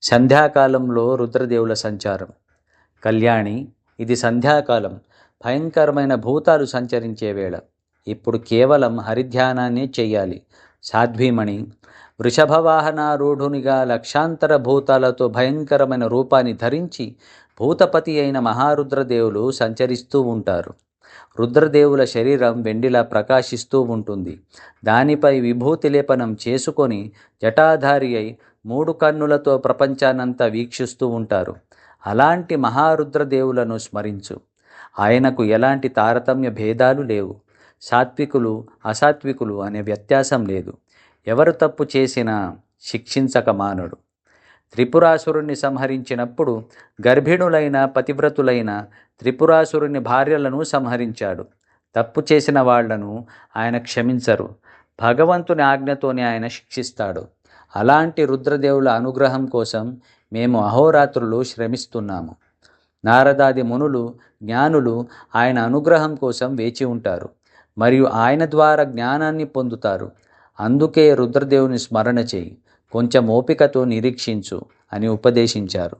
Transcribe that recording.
సంధ్యాకాలంలో రుద్రదేవుల సంచారం. కళ్యాణి, ఇది సంధ్యాకాలం. భయంకరమైన భూతాలు సంచరించే వేళ. ఇప్పుడు కేవలం హరిధ్యానాన్నే చెయ్యాలి. సాధ్వీమణి, వృషభవాహనారూఢునిగా లక్షాంతర భూతాలతో భయంకరమైన రూపాన్ని ధరించి భూతపతి అయిన మహారుద్రదేవులు సంచరిస్తూ ఉంటారు. రుద్రదేవుల శరీరం వెండిలా ప్రకాశిస్తూ ఉంటుంది. దానిపై విభూతి లేపనం చేసుకొని జటాధారి అయి 3 కన్నులతో ప్రపంచానంతా వీక్షిస్తూ ఉంటారు. అలాంటి మహారుద్రదేవులను స్మరించు. ఆయనకు ఎలాంటి తారతమ్య భేదాలు లేవు. సాత్వికులు, అసాత్వికులు అనే వ్యత్యాసం లేదు. ఎవరు తప్పు చేసినా శిక్షించక మానడు. త్రిపురాసురుణ్ణి సంహరించినప్పుడు గర్భిణులైన పతివ్రతులైన త్రిపురాసురుని భార్యలను సంహరించాడు. తప్పు చేసిన వాళ్లను ఆయన క్షమించరు. భగవంతుని ఆజ్ఞతోనే ఆయన శిక్షిస్తాడు. అలాంటి రుద్రదేవుల అనుగ్రహం కోసం మేము అహోరాత్రులు శ్రమిస్తున్నాము. నారదాది మునులు, జ్ఞానులు ఆయన అనుగ్రహం కోసం వేచి ఉంటారు మరియు ఆయన ద్వారా జ్ఞానాన్ని పొందుతారు. అందుకే రుద్రదేవుని స్మరణ చేయి, కొంచెం ఓపికతో నిరీక్షించు అని ఉపదేశించారు.